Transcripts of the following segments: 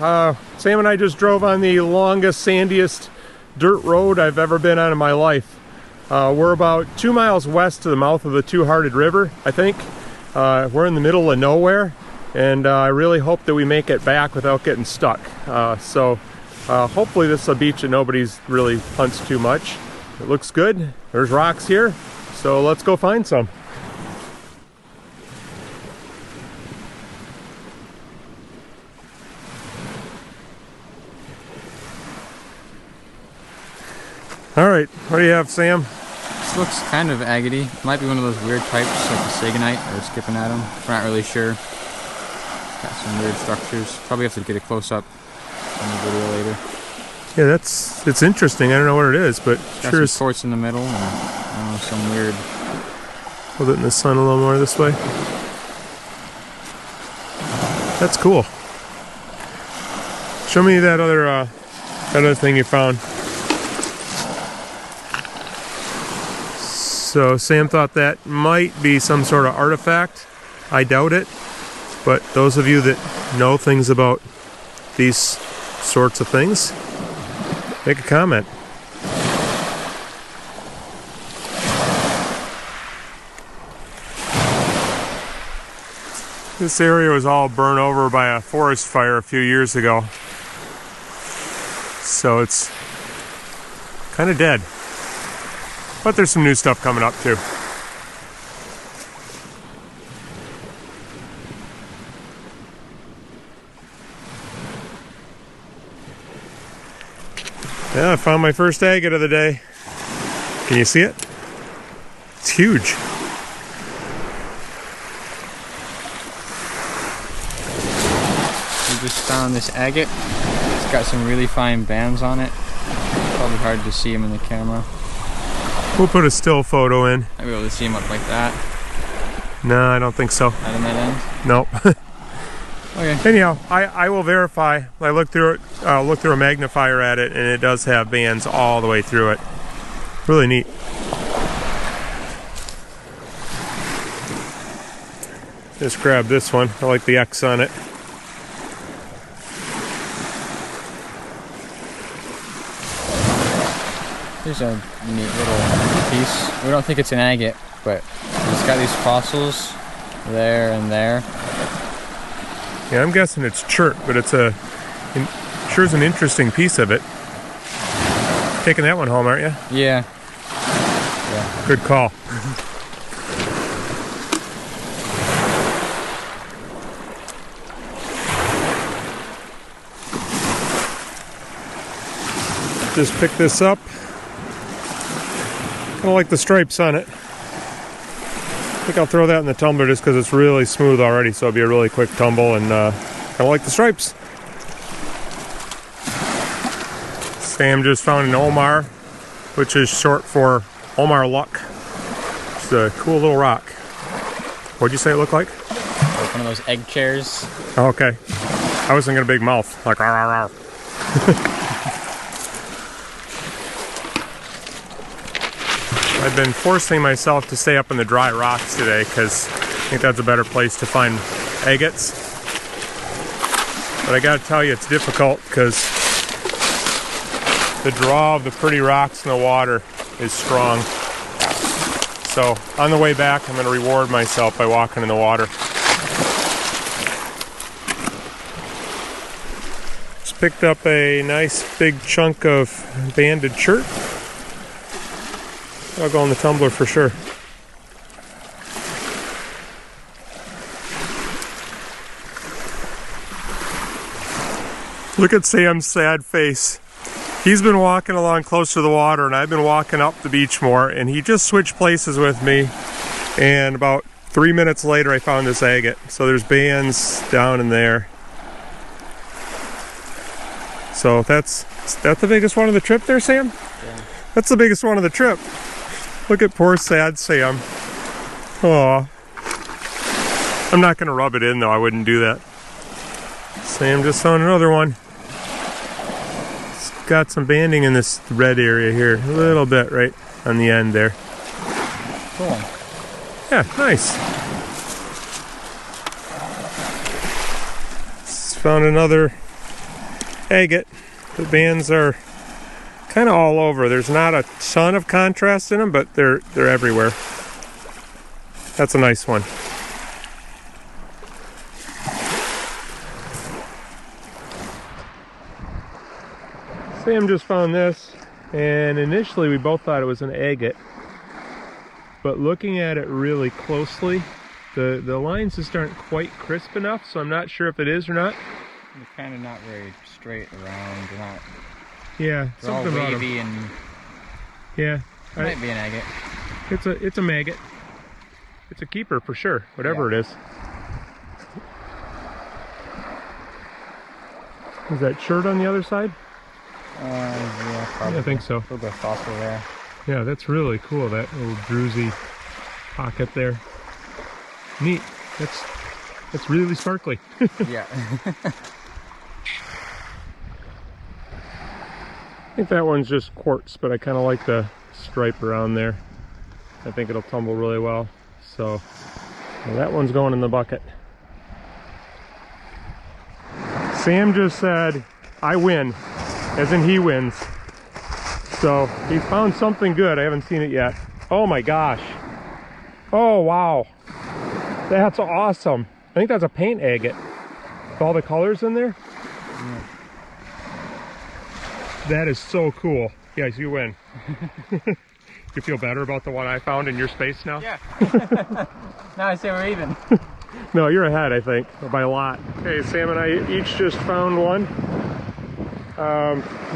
Sam and I just drove on the longest, sandiest dirt road I've ever been on in my life. We're about 2 miles west to the mouth of the Two-Hearted River, I think. We're in the middle of nowhere, and I really hope that we make it back without getting stuck. Hopefully this is a beach that nobody's really hunts too much. It looks good. There's rocks here, so let's go find some. All right, what do you have, Sam? This looks kind of agate. Might be one of those weird types like the sagonite or skippernatum. We're not really sure. Got some weird structures. Probably have to get a close up on the video later. Yeah, it's interesting. I don't know what it is, but got sure some quartz in the middle and I don't know, some weird. Hold it in the sun a little more this way. That's cool. Show me that other thing you found. So Sam thought that might be some sort of artifact. I doubt it, but those of you that know things about these sorts of things, make a comment. This area was all burned over by a forest fire a few years ago, so it's kind of dead. But there's some new stuff coming up too. Yeah, I found my first agate of the day. Can you see it? It's huge. We just found this agate. It's got some really fine bands on it. Probably hard to see them in the camera. We'll put a still photo in. I'll be able to see them up like that. No, I don't think so. Not on that end? Nope. Okay. Anyhow, I will verify. I looked through it, looked through a magnifier at it, and it does have bands all the way through it. Really neat. Just grab this one. I like the X on it. Here's a neat little piece. We don't think it's an agate, but it's got these fossils there and there. Yeah, I'm guessing it's chert, but it's sure is an interesting piece of it. Taking that one home, aren't you? Yeah. Good call. Just pick this up. Kind of like the stripes on it. I think I'll throw that in the tumbler just because it's really smooth already, so it'll be a really quick tumble, and kind of like the stripes. Sam just found an Omar, which is short for Omar Luck. It's a cool little rock. What'd you say it looked like? Like one of those egg chairs. Oh, okay. I was thinking a big mouth, like rawr, rawr, rawr. I've been forcing myself to stay up in the dry rocks today because I think that's a better place to find agates. But I gotta tell you, it's difficult because the draw of the pretty rocks in the water is strong. So on the way back, I'm gonna reward myself by walking in the water. Just picked up a nice big chunk of banded chert. I'll go in the tumbler for sure. Look at Sam's sad face. He's been walking along close to the water, and I've been walking up the beach more, and he just switched places with me, and about 3 minutes later I found this agate. So there's bands down in there. So that's the biggest one of the trip there, Sam? Yeah. That's the biggest one of the trip. Look at poor sad Sam. Aw. I'm not going to rub it in though, I wouldn't do that. Sam just found another one. It's got some banding in this red area here. A little bit right on the end there. Cool. Yeah, nice. Just found another agate. The bands are kind of all over. There's not a ton of contrast in them, but they're everywhere. That's a nice one. Sam just found this, and initially we both thought it was an agate, but looking at it really closely, the lines just aren't quite crisp enough, so I'm not sure if it is or not. They're kind of not very straight around. They're not. Yeah, They're all something about them. wavy and. Yeah, It might be an agate. it's a maggot. It's a keeper for sure, whatever it is. Is that shirt on the other side? Yeah, probably. Yeah, I think so. A little bit of fossil there. Yeah, that's really cool, that little druzy pocket there. Neat. That's really sparkly. Yeah. I think that one's just quartz, but I kind of like the stripe around there. I think it'll tumble really well. So well, that one's going in the bucket. Sam just said, I win, as in he wins. So he found something good. I haven't seen it yet. Oh my gosh. Oh wow. That's awesome. I think that's a paint agate. With all the colors in there. Yeah. That is so cool. Yes, you win. You feel better about the one I found in your space now? Yeah. Now I say we're even. No, you're ahead, I think, by a lot. Okay, Sam and I each just found one.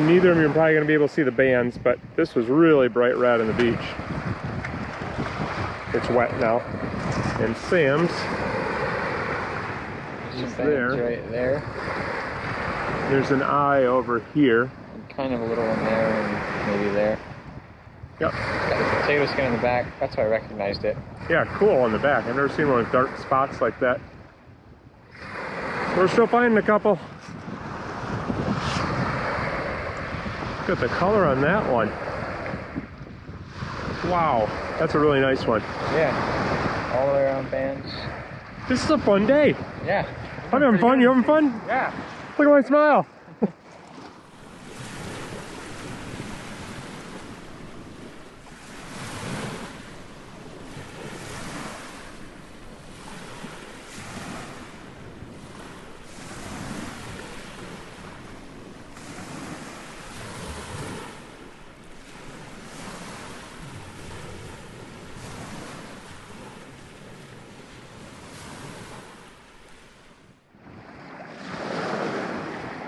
Neither of you are probably going to be able to see the bands, but this was really bright red on the beach. It's wet now. And Sam's is there. Right there. There's an eye over here. And kind of a little in there and maybe there. Yep. Got potato skin in the back. That's why I recognized it. Yeah, cool on the back. I've never seen one with dark spots like that. We're still finding a couple. Look at the color on that one. Wow, that's a really nice one. Yeah. All the way around bands. This is a fun day. Yeah. I'm having fun. You having fun? Yeah. Look at my smile.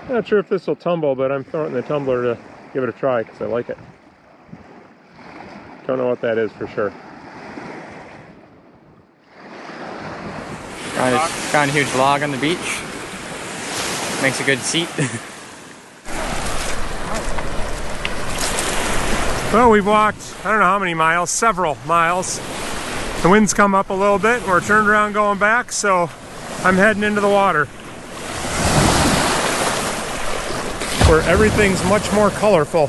Not sure if this will tumble, but I'm throwing it in the tumbler to give it a try because I like it. Don't know what that is for sure. Found a huge log on the beach. Makes a good seat. Well, we've walked, I don't know how many miles, several miles. The wind's come up a little bit and we're turned around going back, so I'm heading into the water, where everything's much more colorful.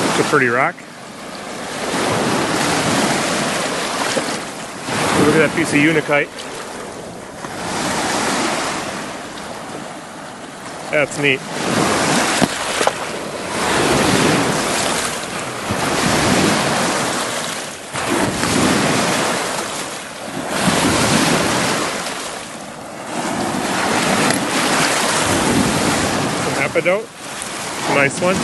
It's a pretty rock. Look at that piece of unakite. That's neat. Lapidote, nice one.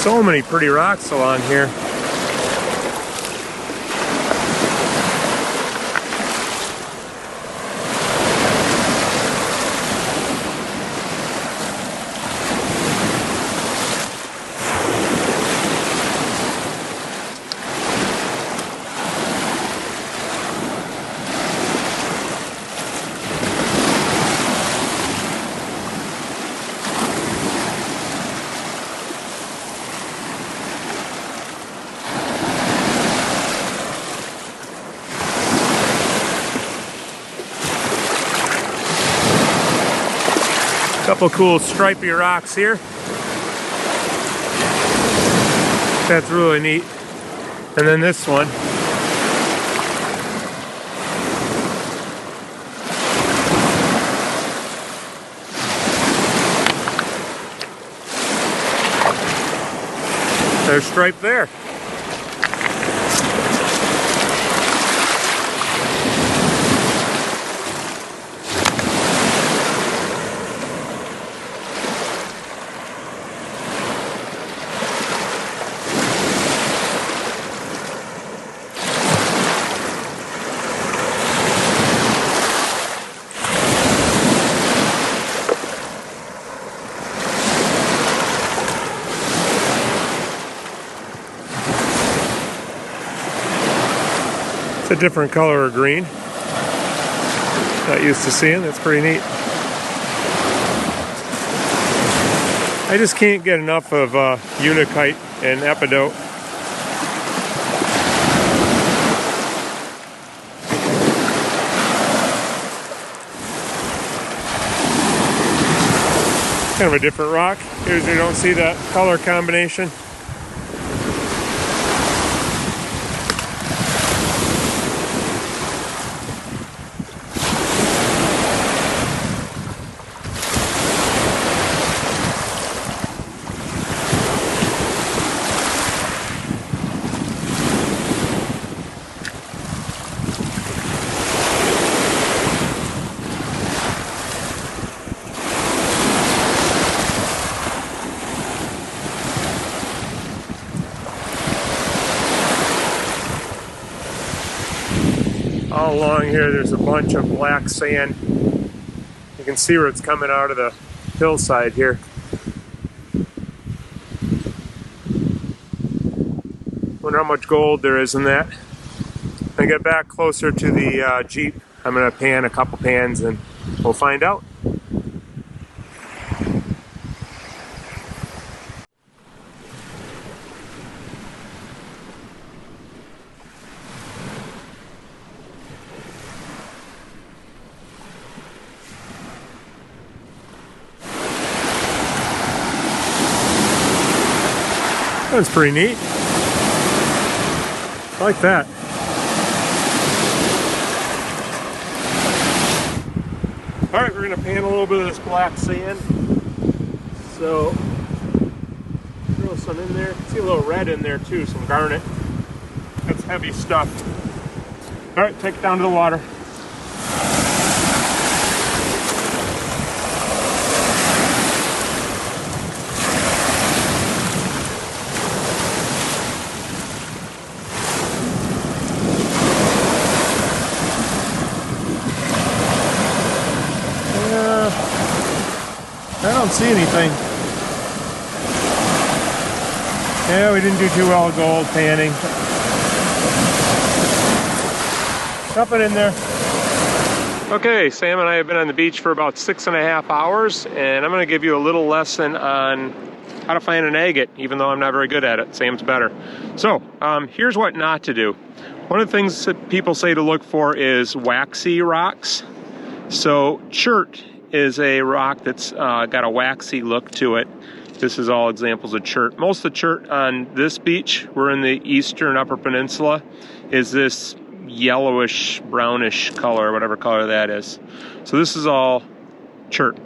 So many pretty rocks along here. Couple cool stripy rocks here. That's really neat. And then this one. There's stripe there. A different color of green. Not used to seeing. That's pretty neat. I just can't get enough of Untitled and Epidote. Kind of a different rock. Usually you don't see that color combination. All along here there's a bunch of black sand. You can see where it's coming out of the hillside here. Wonder how much gold there is in that. When I get back closer to the Jeep, I'm going to pan a couple pans and we'll find out. That's pretty neat. I like that. Alright, we're going to pan a little bit of this black sand. So, throw some in there. See a little red in there too, some garnet. That's heavy stuff. Alright, take it down to the water. I don't see anything. Yeah, we didn't do too well with gold panning. Nothing in there. Okay, Sam and I have been on the beach for about 6.5 hours, and I'm going to give you a little lesson on how to find an agate, even though I'm not very good at it. Sam's better. So, here's what not to do. One of the things that people say to look for is waxy rocks. So, chert is a rock that's got a waxy look to it. This is all examples of chert. Most of the chert on this beach, we're in the eastern Upper Peninsula, is this yellowish, brownish color, whatever color that is. So this is all chert.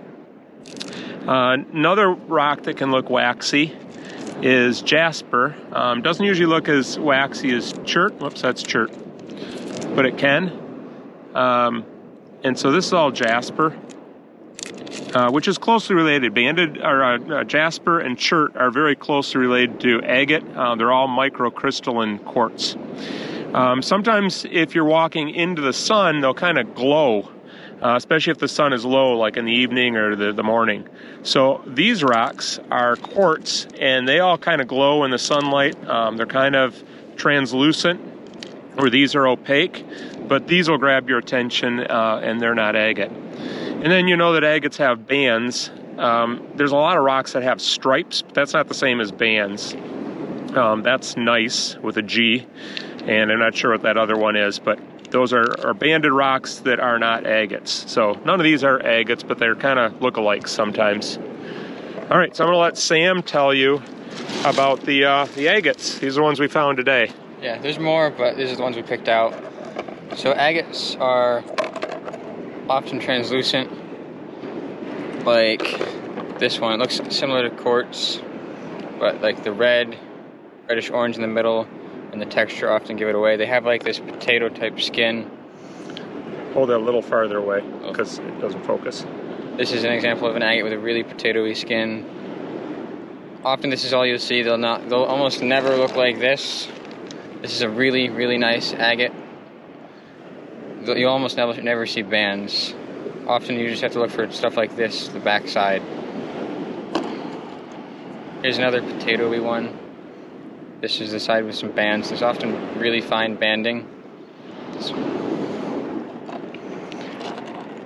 Another rock that can look waxy is Jasper. Doesn't usually look as waxy as chert. Whoops, that's chert. But it can. And so this is all Jasper. Which is closely related. Jasper and chert are very closely related to agate. They're all microcrystalline quartz. Sometimes if you're walking into the sun, they'll kind of glow, especially if the sun is low, like in the evening or the morning. So these rocks are quartz, and they all kind of glow in the sunlight. They're kind of translucent, where these are opaque, but these will grab your attention, and they're not agate. And then you know that agates have bands. There's a lot of rocks that have stripes, but that's not the same as bands. That's gneiss with a G, and I'm not sure what that other one is, but Those are banded rocks that are not agates. So none of these are agates, but they're kind of look-alikes sometimes. All right, so I'm gonna let Sam tell you about the agates. These are the ones we found today. Yeah, there's more, but these are the ones we picked out. So agates are often translucent, like this one. It looks similar to quartz, but like the reddish orange in the middle and the texture often give it away. They have like this potato type skin. Hold it a little farther away because it doesn't focus. This is an example of an agate with a really potatoey skin. Often this is all you'll see. They'll almost never look like this. This is a really, really nice agate. You'll almost never see bands. Often you just have to look for stuff like this, the back side. Here's another potatoey one. This is the side with some bands. There's often really fine banding.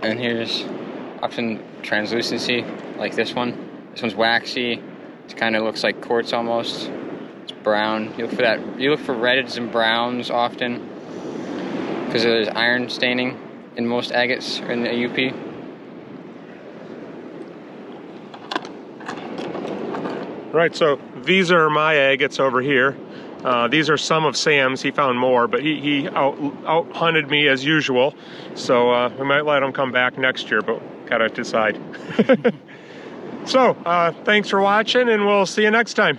And here's often translucency, like this one. This one's waxy. It kind of looks like quartz almost. It's brown. You look for that. You look for reds and browns often, because there's iron staining in most agates in the UP. Right, so these are my agates over here. These are some of Sam's. He found more, but he out hunted me as usual. So we might let him come back next year, but gotta decide. So thanks for watching, and we'll see you next time.